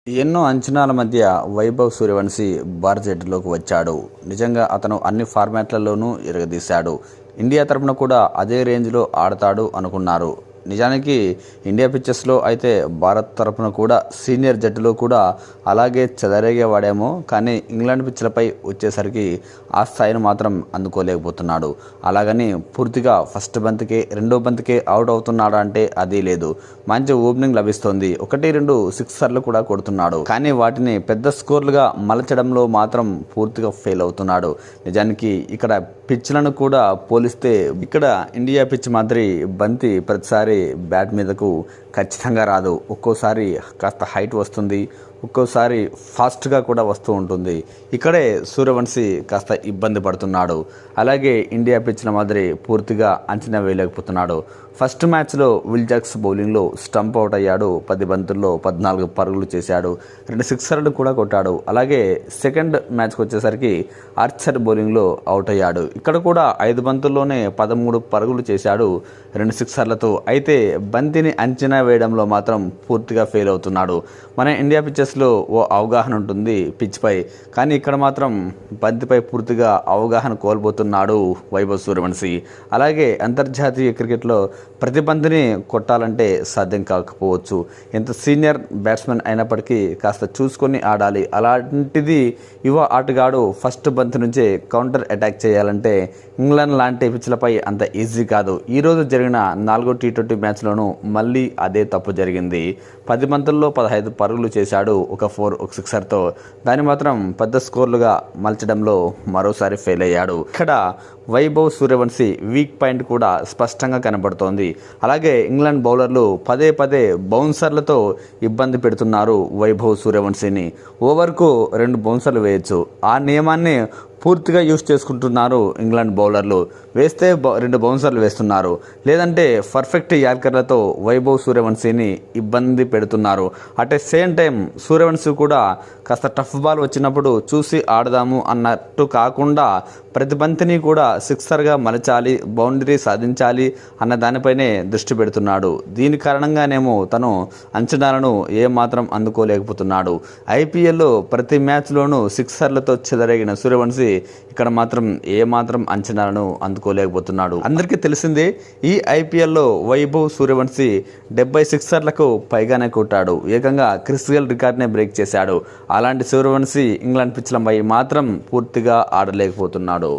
ఎన్నో అంచనాల మధ్య వైభవ్ సూర్యవంశీ భారత జట్టులోకి వచ్చాడు. నిజంగా అతను అన్ని ఫార్మాట్లలోనూ ఇరగదీశాడు. ఇండియా తరపున కూడా అదే రేంజ్లో ఆడతాడు అనుకున్నారు. నిజానికి ఇండియా పిచ్చెస్లో అయితే భారత్ తరపున కూడా సీనియర్ జట్టులో కూడా అలాగే చెలరేగేవాడేమో, కానీ ఇంగ్లాండ్ పిచ్లపై వచ్చేసరికి ఆ స్థాయిని మాత్రం అందుకోలేకపోతున్నాడు. అలాగని పూర్తిగా ఫస్ట్ బంతికే రెండో బంతికే అవుట్ అవుతున్నాడు అంటే అది లేదు. మంచి ఓపెనింగ్ లభిస్తోంది. 1-2 సిక్సర్లు కూడా కొడుతున్నాడు. కానీ వాటిని పెద్ద స్కోర్లుగా మలచడంలో మాత్రం పూర్తిగా ఫెయిల్ అవుతున్నాడు. నిజానికి ఇక్కడ పిచ్లను కూడా పోలిస్తే ఇక్కడ ఇండియా పిచ్ మాదిరి బంతి ప్రతిసారి బ్యాట్ మీదకు ఖచ్చితంగా రాదు. ఒక్కోసారి కాస్త హైట్ వస్తుంది, ఒక్కోసారి ఫాస్ట్గా కూడా వస్తూ ఉంటుంది. ఇక్కడే సూర్యవంశీ కాస్త ఇబ్బంది పడుతున్నాడు. అలాగే ఇండియా పిచ్ల మాదిరి పూర్తిగా అంచనా వేయలేకపోతున్నాడు. ఫస్ట్ మ్యాచ్లో విల్ జాక్స్ బౌలింగ్లో స్టంప్ అవుట్ అయ్యాడు. 10 బంతుల్లో 14 పరుగులు చేశాడు, 2 సిక్సర్లు కూడా కొట్టాడు. అలాగే సెకండ్ మ్యాచ్కి వచ్చేసరికి ఆర్చర్ బౌలింగ్లో అవుట్ అయ్యాడు. ఇక్కడ కూడా 5 బంతుల్లోనే 13 పరుగులు చేశాడు, 2 సిక్సర్లతో. అయితే బంతిని అంచనా వేయడంలో మాత్రం పూర్తిగా ఫెయిల్ అవుతున్నాడు. మన ఇండియా పిచ్చెస్లో ఓ అవగాహన ఉంటుంది పిచ్పై, కానీ ఇక్కడ మాత్రం బంతిపై పూర్తిగా అవగాహన కోల్పోతున్నాడు వైభవ్ సూర్యవంశీ. అలాగే అంతర్జాతీయ క్రికెట్లో ప్రతి బంతిని కొట్టాలంటే సాధ్యం కాకపోవచ్చు. ఎంత సీనియర్ బ్యాట్స్మెన్ అయినప్పటికీ కాస్త చూసుకొని ఆడాలి. అలాంటిది యువ ఆటగాడు ఫస్ట్ బంతి నుంచే కౌంటర్ అటాక్ చేయాలంటే ఇంగ్లాండ్ లాంటి పిచ్లపై అంత ఈజీ కాదు. ఈరోజు జరిగిన 4వ T20 మ్యాచ్లోనూ మళ్ళీ అదే తప్పు జరిగింది. 10 బంతుల్లో 15 పరుగులు చేశాడు, ఒక 4 ఒక సిక్సర్తో. దాన్ని మాత్రం పెద్ద స్కోర్లుగా మలచడంలో మరోసారి ఫెయిల్ అయ్యాడు. ఇక్కడ వైభవ్ సూర్యవంశీ వీక్ పాయింట్ కూడా స్పష్టంగా కనబడుతోంది. అలాగే ఇంగ్లాండ్ బౌలర్లు పదే పదే బౌన్సర్లతో ఇబ్బంది పెడుతున్నారు వైభవ్ సూర్యవంశీని. ఓవర్కు 2 బౌన్సర్లు వేయొచ్చు. ఆ నియమాన్ని పూర్తిగా యూజ్ చేసుకుంటున్నారు ఇంగ్లాండ్ బౌలర్లు. వేస్తే 2 బౌన్సర్లు వేస్తున్నారు, లేదంటే పర్ఫెక్ట్ యార్కర్లతో వైభవ్ సూర్యవంశీని ఇబ్బంది పెడుతున్నారు. At the same time Suryavanshi కూడా కాస్త టఫ్ బాల్ వచ్చినప్పుడు చూసి ఆడదాము అన్నట్టు కాకుండా ప్రతి బంతిని కూడా సిక్సర్గా మలచాలి, బౌండరీ సాధించాలి అన్న దానిపైనే దృష్టి పెడుతున్నాడు. దీని కారణంగానేమో తను అంచనాలను ఏమాత్రం అందుకోలేకపోతున్నాడు. ఐపీఎల్లో ప్రతి మ్యాచ్లోనూ సిక్సర్లతో చెలరేగిన సూర్యవంశీ ఇక్కడ మాత్రం ఏమాత్రం అంచనాలను అందుకోలేకపోతున్నాడు. అందరికీ తెలిసిందే, ఈ ఐపీఎల్లో వైభవ్ సూర్యవంశీ 70 సిక్సర్లకు పైగానే కొట్టాడు. ఏకంగా క్రిస్ గేల్ రికార్డ్నే బ్రేక్ చేశాడు. అలాంటి సూర్యవంశీ ఇంగ్లాండ్ పిచ్లపై మాత్రం పూర్తిగా ఆడలేకపోతున్నాడు.